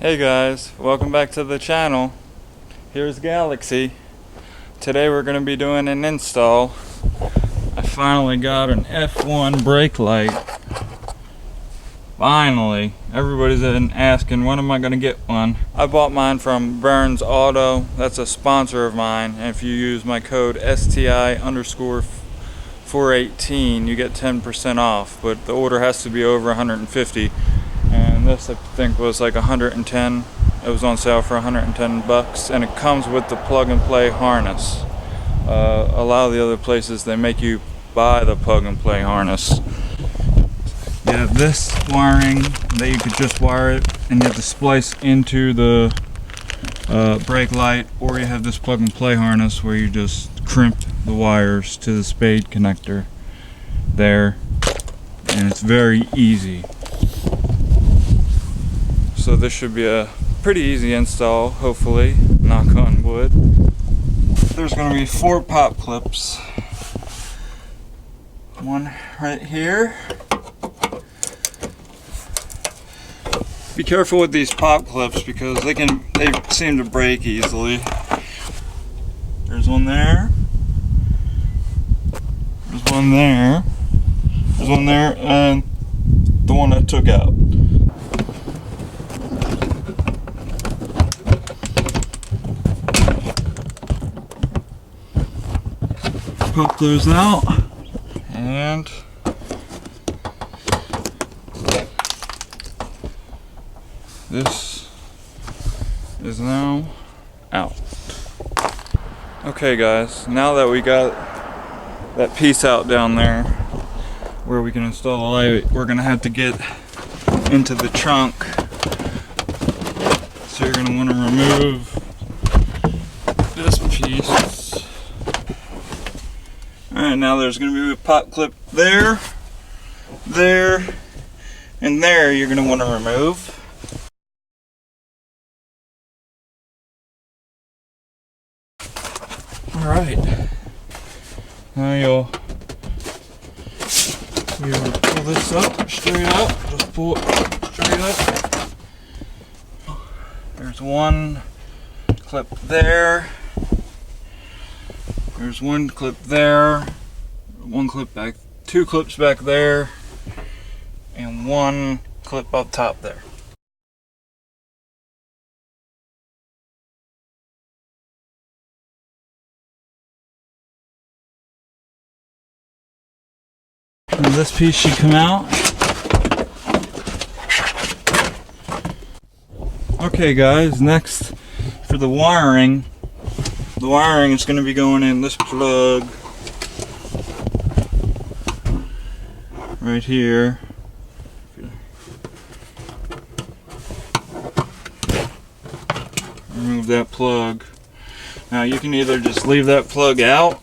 Hey guys, welcome back to the channel. Here's Galaxy. Today we're going to be doing an install. I finally got an F1 brake light. Finally. Everybody's been asking when am I going to get one. I bought mine from Burns Auto. That's a sponsor of mine. And if you use my code STI_418 you get 10% off. But the order has to be over 150. And this I think was like 110. It was on sale for 110 bucks, and it comes with the plug and play harness. A lot of the other places they make you buy the plug and play harness. You have this wiring that you could just wire it and you have to splice into the brake light, or you have this plug and play harness where you just crimp the wires to the spade connector there, and it's very easy. So this should be a pretty easy install, hopefully, knock on wood. There's going to be 4 pop clips. One right here. Be careful with these pop clips because they seem to break easily. There's one there. There's one there. There's one there, and the one I took out. Pop those out, and this is now out. Okay guys, now that we got that piece out down there where we can install the light, we're gonna have to get into the trunk. So you're gonna want to remove this piece. Alright, now there's going to be a pop clip there, there, and there you're going to want to remove. Alright, now you'll pull this up, straight up, just pull it straight up. There's one clip there. There's one clip there, one clip back, 2 clips back there, and 1 clip up top there. And this piece should come out. Okay guys, next for the wiring. The wiring is going to be going in this plug right here. Remove that plug. Now you can either just leave that plug out,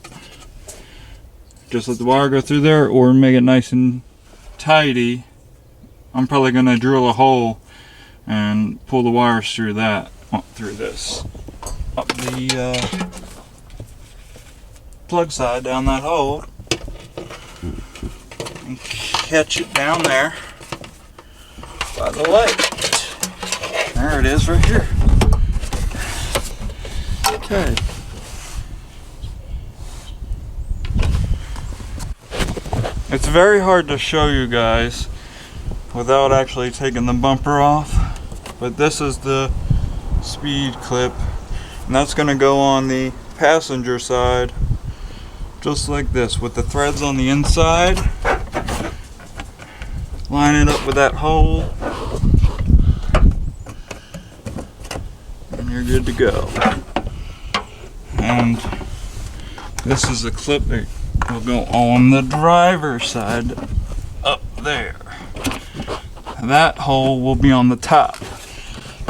just let the wire go through there, or make it nice and tidy. I'm probably going to drill a hole and pull the wires through that, through this. Up the plug side down that hole and catch it down there by the light. There it is right here. Okay. It's very hard to show you guys without actually taking the bumper off, but this is the speed clip. And that's going to go on the passenger side, just like this, with the threads on the inside. Line it up with that hole, and you're good to go. And this is a clip that will go on the driver's side, up there. That hole will be on the top.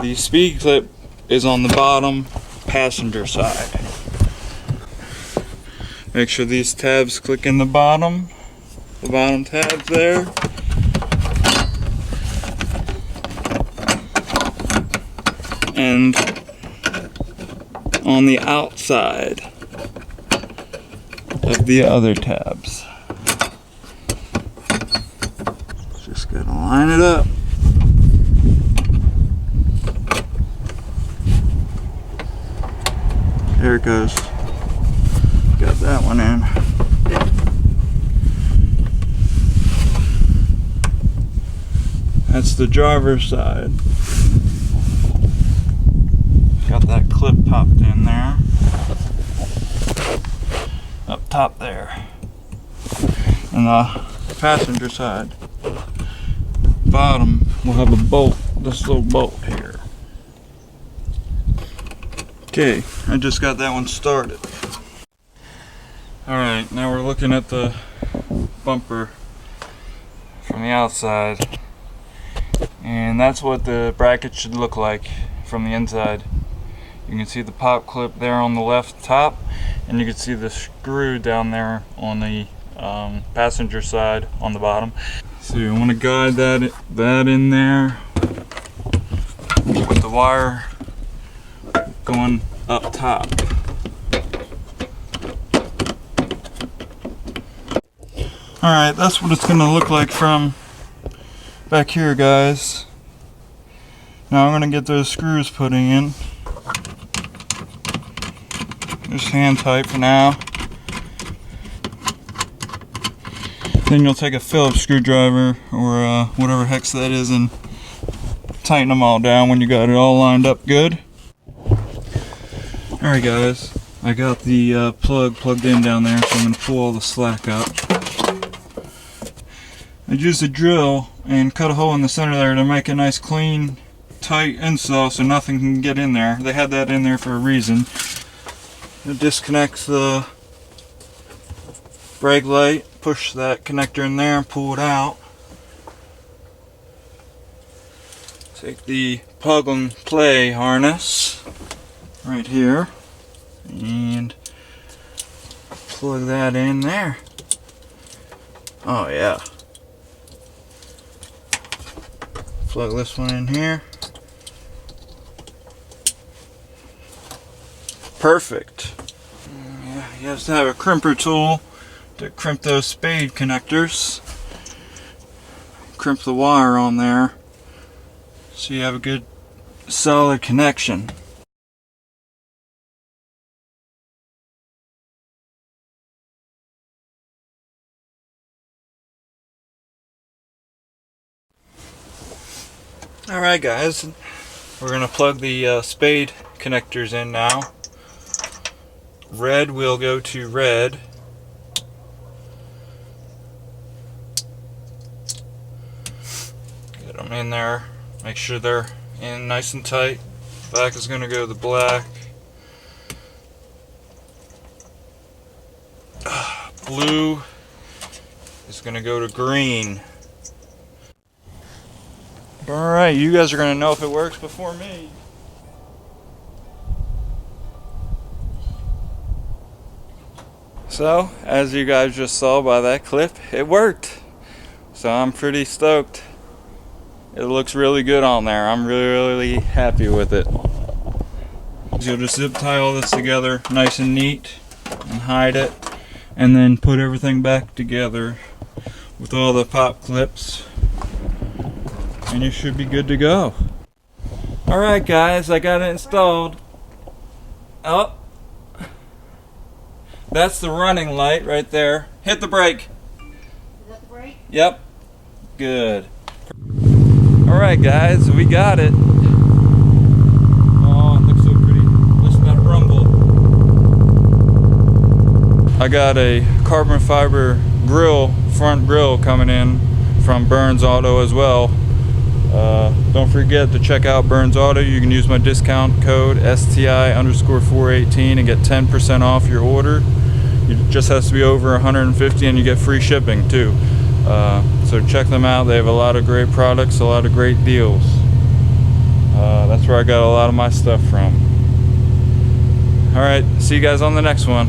The speed clip is on the bottom passenger side. Make sure these tabs click in the bottom tabs there. And on the outside of the other tabs. Just gotta line it up. Here it goes. Got that one in. That's the driver's side. Got that clip popped in there. Up top there. And the passenger side. Bottom will have a bolt, this little bolt here. Okay, I just got that one started. Alright, now we're looking at the bumper from the outside. And that's what the bracket should look like from the inside. You can see the pop clip there on the left top, and you can see the screw down there on the passenger side on the bottom. So you want to guide that in there with the wire going up top. Alright, that's what it's going to look like from back here, guys. Now I'm going to get those screws putting in. Just hand tight for now. Then you'll take a Phillips screwdriver or whatever hex that is and tighten them all down when you got it all lined up good. Alright guys, I got the plug plugged in down there, so I'm going to pull all the slack out. I used a drill and cut a hole in the center there to make a nice clean, tight install so nothing can get in there. They had that in there for a reason. It disconnects the brake light, push that connector in there and pull it out. Take the plug and play harness right here and plug that in there. Oh yeah. Plug this one in here. Perfect. Yeah, you have to have a crimper tool to crimp those spade connectors. Crimp the wire on there so you have a good solid connection. Alright guys, we're going to plug the spade connectors in now. Red will go to red. Get them in there. Make sure they're in nice and tight. Black is going to go to the black. Blue is going to go to green. Alright, you guys are going to know if it works before me. So, as you guys just saw by that clip, it worked. So I'm pretty stoked. It looks really good on there. I'm really happy with it. So you'll just zip tie all this together nice and neat and hide it. And then put everything back together with all the pop clips. And you should be good to go. Alright guys, I got it installed. Oh, that's the running light right there. Hit the brake. Is that the brake? Yep. Good. Alright guys, we got it. Oh, it looks so pretty. Listen to that rumble. I got a carbon fiber grill, front grill coming in from Burns Auto as well. Don't forget to check out Burns Auto. You can use my discount code STI_418 and get 10% off your order. It just has to be over 150 and you get free shipping too. So check them out. They have a lot of great products, a lot of great deals. That's where I got a lot of my stuff from. Alright, see you guys on the next one.